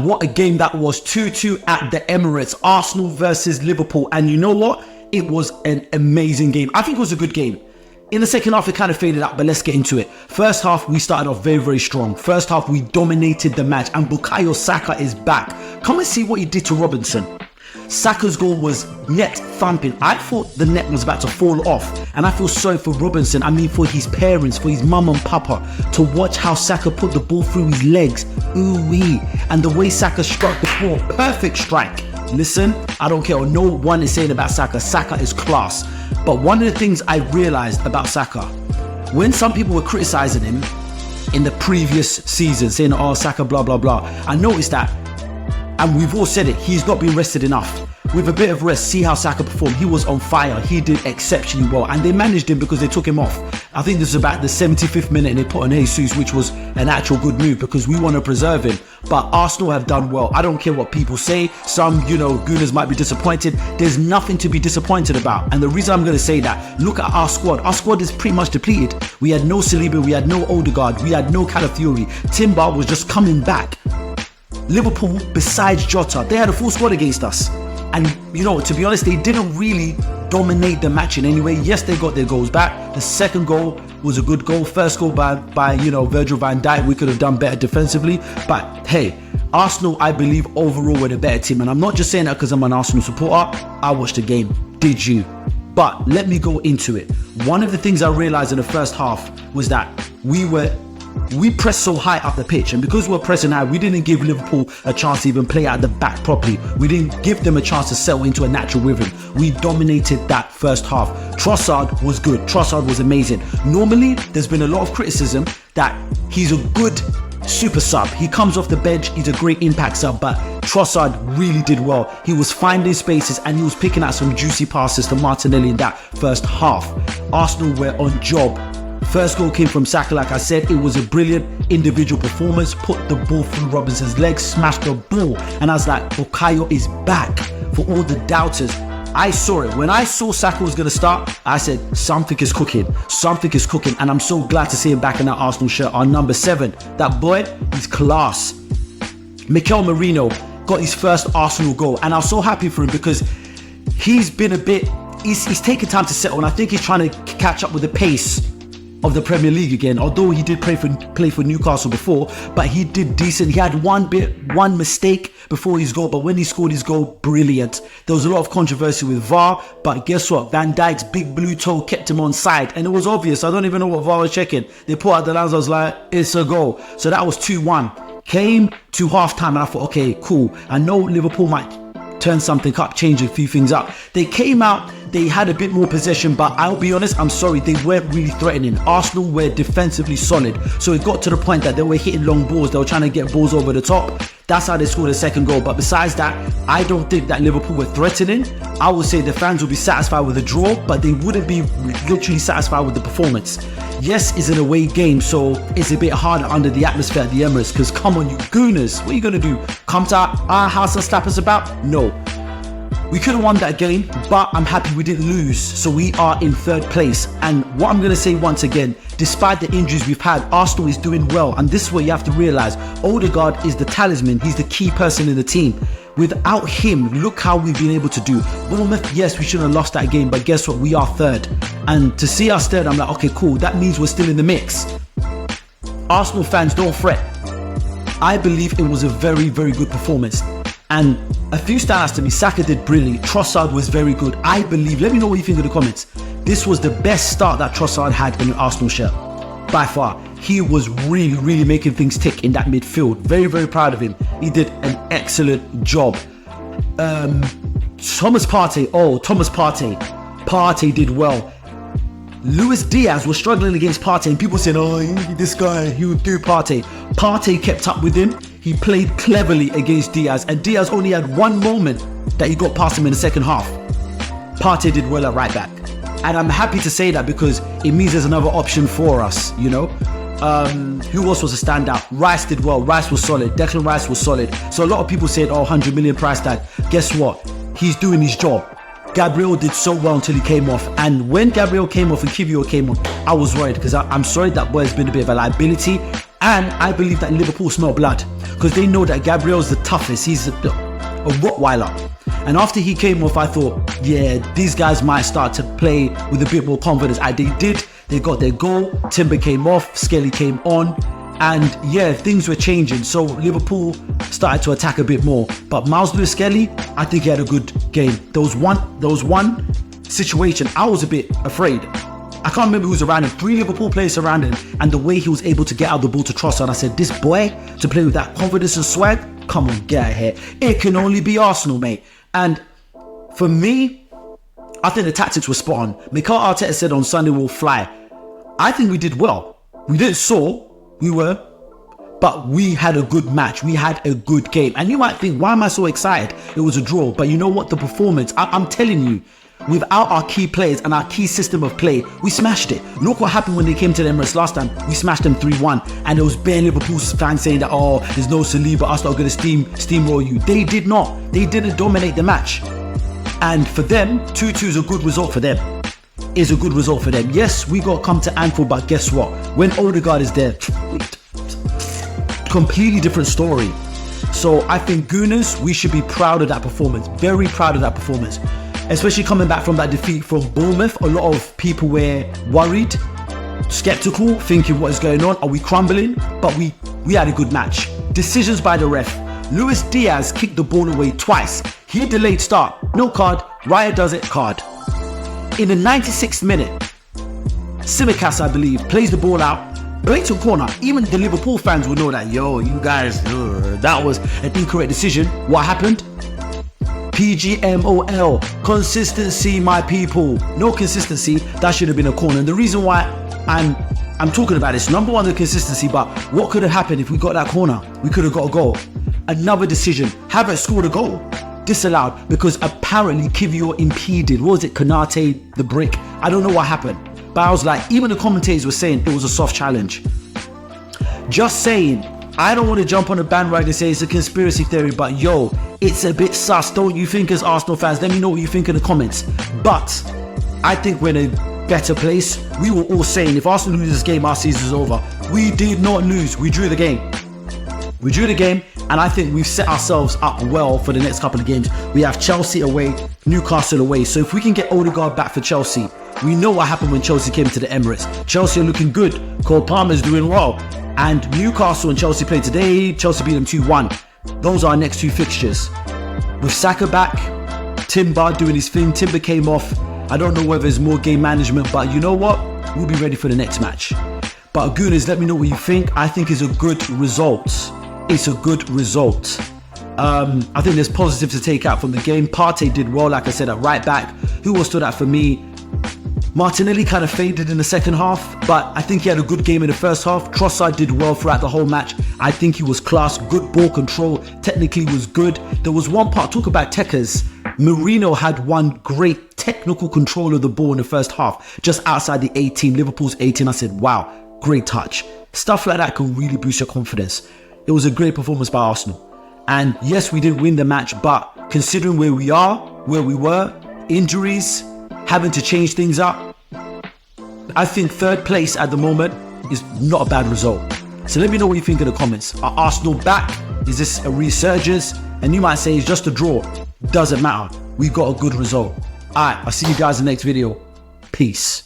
what a game that was. 2-2 at the Emirates. Arsenal versus Liverpool. And you know what? It was an amazing game. I think it was a good game. In the second half, it kind of faded out, but let's get into it. First half, we started off very, very strong. First half, we dominated the match, and Bukayo Saka is back. Come and see what he did to Robinson. Saka's goal was net thumping. I thought the net was about to fall off, and I feel sorry for Robinson. I mean, for his parents, for his mum and papa, to watch how Saka put the ball through his legs. Ooh-wee. And the way Saka struck the ball, perfect strike. Listen, I don't care what no one is saying about Saka. Saka is class. But one of the things I realized about Saka, when some people were criticizing him in the previous season, saying, oh, Saka, blah, blah, blah, I noticed that, and we've all said it, he's not been rested enough. With a bit of rest, see how Saka performed. He was on fire. He did exceptionally well. And they managed him because they took him off. I think this was about the 75th minute and they put on Jesus, which was an actual good move because we want to preserve him. But Arsenal have done well. I don't care what people say. Some, gooners might be disappointed. There's nothing to be disappointed about. And the reason I'm going to say that, look at our squad. Our squad is pretty much depleted. We had no Saliba. We had no Odegaard. We had no Calafiori. Timber was just coming back. Liverpool, besides Jota, they had a full squad against us. And, to be honest, they didn't really dominate the match in any way. Yes, they got their goals back. The second goal was a good goal. First goal by Virgil van Dijk. We could have done better defensively. But, hey, Arsenal, I believe, overall were the better team. And I'm not just saying that because I'm an Arsenal supporter. I watched the game. Did you? But let me go into it. One of the things I realized in the first half was that we pressed so high up the pitch, and because we're pressing high, we didn't give Liverpool a chance to even play out the back properly. We didn't give them a chance to settle into a natural rhythm. We dominated that first half. Trossard was good. Trossard was amazing. Normally, there's been a lot of criticism that he's a good super sub. He comes off the bench, he's a great impact sub, but Trossard really did well. He was finding spaces and he was picking out some juicy passes to Martinelli in that first half. Arsenal were on job. First goal came from Saka, like I said. It was a brilliant individual performance. Put the ball through Robinson's legs, smashed the ball. And I was like, Bukayo is back. For all the doubters, I saw it. When I saw Saka was going to start, I said, something is cooking. Something is cooking. And I'm so glad to see him back in that Arsenal shirt. Our number 7. That boy, he's class. Mikel Merino got his first Arsenal goal. And I was so happy for him because he's been he's taken time to settle. And I think he's trying to catch up with the pace of the Premier League again, although he did play for Newcastle before, but he did decent. He had one mistake before his goal, but when he scored his goal, brilliant. There was a lot of controversy with VAR, but guess what? Van Dijk's big blue toe kept him on side, and it was obvious. I don't even know what VAR was checking. They put out the lines, I was like, it's a goal. So that was 2-1. Came to half-time, and I thought, okay, cool. I know Liverpool might turn something up, change a few things up. They came out, they had a bit more possession, but I'll be honest, I'm sorry, they weren't really threatening. Arsenal were defensively solid. So it got to the point that they were hitting long balls. They were trying to get balls over the top. That's how they scored the second goal. But besides that, I don't think that Liverpool were threatening. I would say the fans would be satisfied with a draw, but they wouldn't be literally satisfied with the performance. Yes, it's an away game, so it's a bit harder under the atmosphere at the Emirates, because come on, you gooners, what are you going to do? Come to our house and slap us about? No. We could have won that game, but I'm happy we didn't lose. So we are in third place. And what I'm going to say once again, despite the injuries we've had, Arsenal is doing well. And this is what you have to realise. Odegaard is the talisman. He's the key person in the team. Without him, look how we've been able to do. Bournemouth, yes, we shouldn't have lost that game, but guess what? We are third. And to see us third, I'm like, okay, cool. That means we're still in the mix. Arsenal fans, don't fret. I believe it was a very, very good performance. And a few standouts to me. Saka did brilliantly. Trossard was very good. I believe, let me know what you think in the comments. This was the best start that Trossard had in an Arsenal shirt. By far. He was really, really making things tick in that midfield. Very, very proud of him. He did an excellent job. Thomas Partey. Partey did well. Luis Diaz was struggling against Partey, and people saying, oh, this guy, he would do Partey. Partey kept up with him. He played cleverly against Diaz, and Diaz only had one moment that he got past him in the second half. Partey did well at right back. And I'm happy to say that because it means there's another option for us, Who else was a standout? Rice did well. Rice was solid. Declan Rice was solid. So a lot of people said, 100 million price tag. Guess what? He's doing his job. Gabriel did so well until he came off. And when Gabriel came off and Kivio came on, I was worried because I'm sorry that boy has been a bit of a liability. And I believe that Liverpool smell blood because they know that Gabriel's the toughest. He's a Rottweiler. And after he came off, I thought, yeah, these guys might start to play with a bit more confidence. And they did. They got their goal. Timber came off. Skelly came on. And yeah, things were changing. So Liverpool started to attack a bit more. But Miles Lewis-Skelly, I think he had a good game. There was one situation I was a bit afraid. I can't remember who was around him. 3 Liverpool players surrounding him, and the way he was able to get out the ball to Trossard. I said, this boy, to play with that confidence and swag, come on, get out of here. It can only be Arsenal, mate. And for me, I think the tactics were spot on. Mikel Arteta said on Sunday we'll fly. I think we did well. We didn't soar, but we had a good match. We had a good game. And you might think, why am I so excited? It was a draw. But you know what? The performance, I'm telling you, without our key players and our key system of play, we smashed it. Look what happened when they came to the Emirates last time. We smashed them 3-1. And there was bare Liverpool fans saying that, oh, there's no Saliba, us not going to steamroll you. They did not. They didn't dominate the match. And for them, 2-2 is a good result for them. Is a good result for them. Yes, we got to come to Anfield, but guess what? When Odegaard is there, completely different story. So I think Gooners, we should be proud of that performance. Very proud of that performance. Especially coming back from that defeat from Bournemouth. A lot of people were worried, skeptical, thinking what is going on. Are we crumbling? But we had a good match. Decisions by the ref. Luis Diaz kicked the ball away twice. He delayed start. No card. Raya does it. Card. In the 96th minute, Tsimikas, I believe, plays the ball out. Blatant corner. Even the Liverpool fans will know that, yo, you guys, that was an incorrect decision. What happened? PGMOL. Consistency, my people. No consistency. That should have been a corner. And the reason why I'm talking about this, number one, the consistency, but what could have happened if we got that corner? We could have got a goal. Another decision. Havertz scored a goal. Disallowed because apparently Kivior impeded. What was it? Konate, the brick. I don't know what happened. But I was like, even the commentators were saying it was a soft challenge. Just saying. I don't want to jump on a bandwagon and say it's a conspiracy theory, but yo, it's a bit sus, don't you think, as Arsenal fans? Let me know what you think in the comments. But I think we're in a better place. We were all saying if Arsenal loses this game, our season's over. We did not lose. We drew the game. We drew the game, and I think we've set ourselves up well for the next couple of games. We have Chelsea away, Newcastle away. So if we can get Odegaard back for Chelsea, we know what happened when Chelsea came to the Emirates. Chelsea are looking good. Cole Palmer's doing well. And Newcastle and Chelsea played today. Chelsea beat them 2-1. Those are our next 2 fixtures. With Saka back, Timber doing his thing. Timber came off. I don't know whether it's more game management, but you know what? We'll be ready for the next match. But Gooners, let me know what you think. I think it's a good result. It's a good result. I think there's positives to take out from the game. Partey did well, like I said, at right back. Who else stood out for me? Martinelli kind of faded in the second half, but I think he had a good game in the first half. Trossard did well throughout the whole match. I think he was class, good ball control, technically was good. There was one part, talk about techers. Mourinho had one great technical control of the ball in the first half, just outside the 18, Liverpool's 18. I said, wow, great touch. Stuff like that can really boost your confidence. It was a great performance by Arsenal. And yes, we didn't win the match, but considering where we are, where we were, injuries, having to change things up, I think 3rd place at the moment is not a bad result. So let me know what you think in the comments. Are Arsenal back? Is this a resurgence? And you might say it's just a draw. Doesn't matter. We got a good result. Alright, I'll see you guys in the next video. Peace.